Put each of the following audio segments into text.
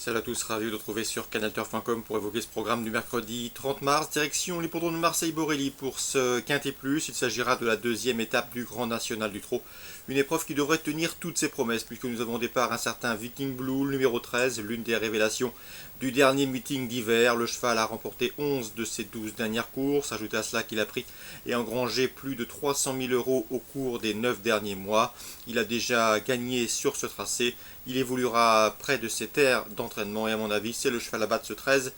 Salut à tous, ravi de vous retrouver sur canalturf.com pour évoquer ce programme du mercredi 30 mars. Direction l'hippodrome de Marseille-Borelli pour ce Quintet Plus. Il s'agira de la deuxième étape du Grand National du Trot. Une épreuve qui devrait tenir toutes ses promesses puisque nous avons au départ un certain Viking Blue, le numéro 13, l'une des révélations du dernier meeting d'hiver. Le cheval a remporté 11 de ses 12 dernières courses. Ajoutez à cela qu'il a pris et engrangé plus de 300 000 € au cours des 9 derniers mois. Il a déjà gagné sur ce tracé. Il évoluera près de ses terres d'entraînement et à mon avis c'est le cheval à battre ce 13.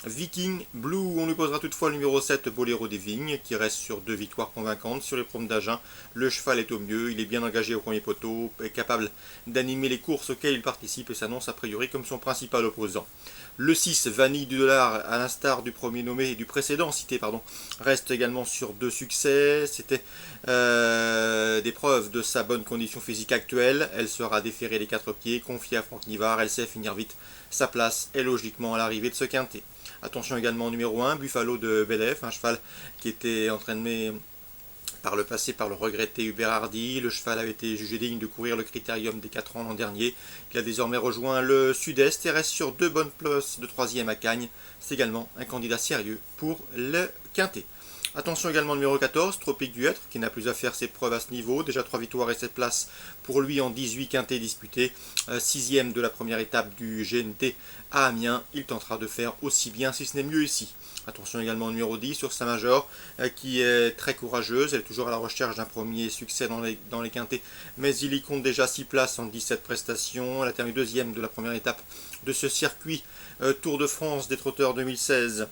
Viking Blue, on lui posera toutefois le numéro 7 Boléro des Vignes qui reste sur 2 victoires convaincantes sur les promes d'Agen. Le cheval est au mieux, il est bien engagé au premier poteau, est capable d'animer les courses auxquelles il participe et s'annonce a priori comme son principal opposant. Le 6 Vanille du Dollar, à l'instar du premier nommé et du précédent cité, reste également sur 2 succès. C'était des preuves de sa bonne condition physique actuelle. Elle sera déférée des 4 pieds, confiée à Franck Nivard. Elle sait finir vite. Sa place est logiquement à l'arrivée de ce quintet. Attention également au numéro 1, Buffalo de Belef, un cheval qui était entraîné par le passé par le regretté Hubert Hardy. Le cheval avait été jugé digne de courir le critérium des 4 ans l'an dernier. Il a désormais rejoint le sud-est et reste sur 2 bonnes places de 3e à Cagnes. C'est également un candidat sérieux pour le quintet. Attention également au numéro 14, Tropique du Hêtre, qui n'a plus à faire ses preuves à ce niveau. Déjà 3 victoires et 7 places pour lui en 18 quintets disputés. 6e de la première étape du GNT à Amiens. Il tentera de faire aussi bien, si ce n'est mieux ici. Attention également au numéro 10 sur Saint-Major, qui est très courageuse. Elle est toujours à la recherche d'un premier succès dans les quintets, mais il y compte déjà 6 places en 17 prestations. Elle a terminé 2e de la première étape de ce circuit Tour de France des trotteurs 2016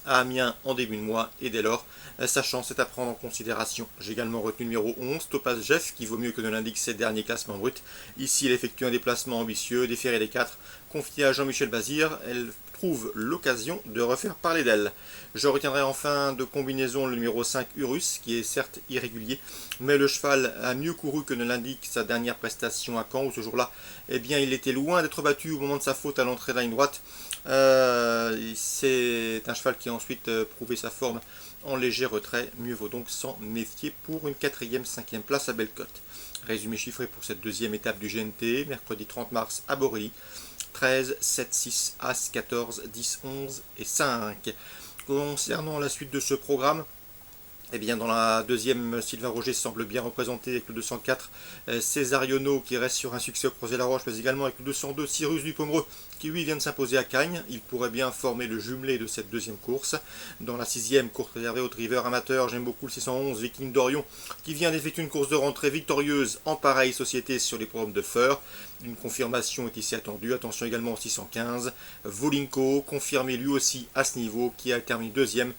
à Amiens en début de mois, et dès lors, sa chance est à prendre en considération. J'ai également retenu le numéro 11, Topaz Jeff, qui vaut mieux que ne l'indique ses derniers classements bruts. Ici, elle effectue un déplacement ambitieux, déféré des 4, confié à Jean-Michel Bazir. Elle trouve l'occasion de refaire parler d'elle. Je retiendrai enfin de combinaison le numéro 5, Urus, qui est certes irrégulier, mais le cheval a mieux couru que ne l'indique sa dernière prestation à Caen, où ce jour-là, eh bien, il était loin d'être battu au moment de sa faute à l'entrée de la ligne droite. C'est un cheval qui a ensuite prouvé sa forme en léger retrait. Mieux vaut donc s'en méfier pour une 4e, 5e place à Bellecote. Résumé chiffré pour cette deuxième étape du GNT, mercredi 30 mars à Borelli. 13, 7, 6, As, 14, 10, 11 et 5. Concernant la suite de ce programme, eh bien, dans la deuxième, Sylvain Roger semble bien représenté avec le 204 Césariono qui reste sur un succès au Crozet-la-Roche, mais également avec le 202 Cyrus du Pomereux qui lui vient de s'imposer à Cagnes. Il pourrait bien former le jumelé de cette deuxième course. Dans la 6e course réservée aux drivers amateurs, j'aime beaucoup le 611 Viking d'Orion qui vient d'effectuer une course de rentrée victorieuse en pareille société sur les programmes de Feur. Une confirmation est ici attendue. Attention également au 615 Volinko, confirmé lui aussi à ce niveau, qui a terminé 2e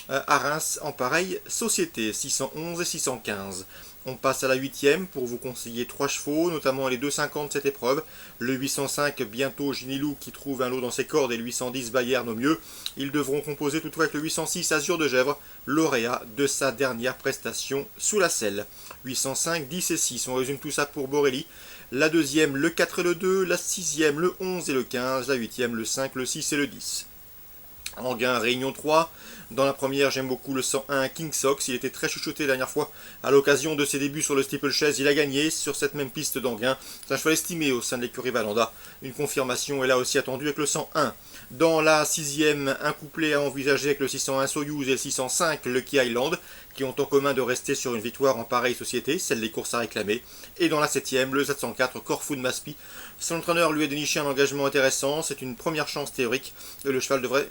à Reims en pareille société, 611 et 615. On passe à la 8e pour vous conseiller 3 chevaux, notamment les 250 de cette épreuve. Le 805 bientôt Ginilou qui trouve un lot dans ses cordes et le 810 Bayern au mieux. Ils devront composer toutefois avec le 806 Azur de Gèvres, lauréat de sa dernière prestation sous la selle. 805, 10 et 6, on résume tout ça pour Borelli. La 2e, le 4 et le 2, la 6e, le 11 et le 15, la 8e, le 5, le 6 et le 10. Anguin, Réunion 3. Dans la première, j'aime beaucoup le 101 King Sox. Il était très chuchoté la dernière fois à l'occasion de ses débuts sur le steeplechase. Il a gagné sur cette même piste d'Anguin. C'est un cheval estimé au sein de l'écurie Valanda. Une confirmation est là aussi attendue avec le 101. Dans la 6e, un couplet à envisager avec le 601 Soyuz et le 605 Lucky Island, qui ont en commun de rester sur une victoire en pareille société, celle des courses à réclamer. Et dans la 7e, le 704 Corfu de Maspi. Son entraîneur lui a déniché un engagement intéressant, c'est une première chance théorique, et le cheval devrait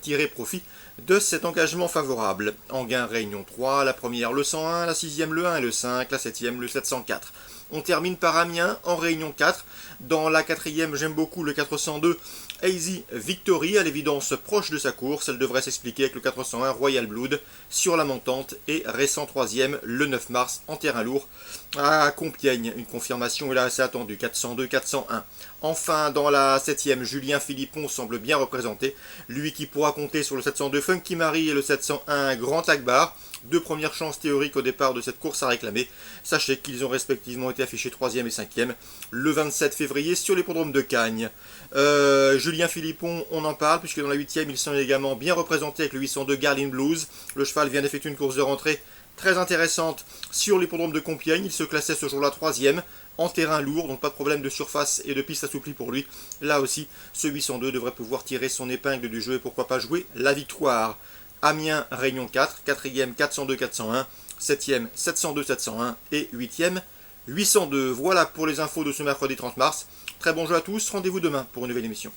tirer profit de cet engagement favorable. Anguin Réunion 3, la première le 101, la 6e le 1 et le 5, la 7e le 704. On termine par Amiens en Réunion 4. Dans la 4e, j'aime beaucoup le 402 Easy Victory, à l'évidence proche de sa course. Elle devrait s'expliquer avec le 401 Royal Blood sur la montante et récent 3e le 9 mars en terrain lourd à Compiègne. Une confirmation est là assez attendue, 402, 401. Enfin, dans la 7e, Julien Philippon semble bien représenté. Lui qui pourra compter sur le 702 Funky Marie et le 701 Grand Akbar. 2 premières chances théoriques au départ de cette course à réclamer. Sachez qu'ils ont respectivement été affichés 3e et 5e le 27 février sur l'hippodrome de Cagnes. Julien Philippon, on en parle, puisque dans la 8e, ils sont également bien représentés avec le 802 Garlin Blues. Le cheval vient d'effectuer une course de rentrée très intéressante sur l'hippodrome de Compiègne. Il se classait ce jour-là 3e en terrain lourd, donc pas de problème de surface et de piste assouplie pour lui. Là aussi, ce 802 devrait pouvoir tirer son épingle du jeu et pourquoi pas jouer la victoire. Amiens, Réunion 4, 4e 402-401, 7e 702-701 et 8e 802. Voilà pour les infos de ce mercredi 30 mars. Très bon jeu à tous, rendez-vous demain pour une nouvelle émission.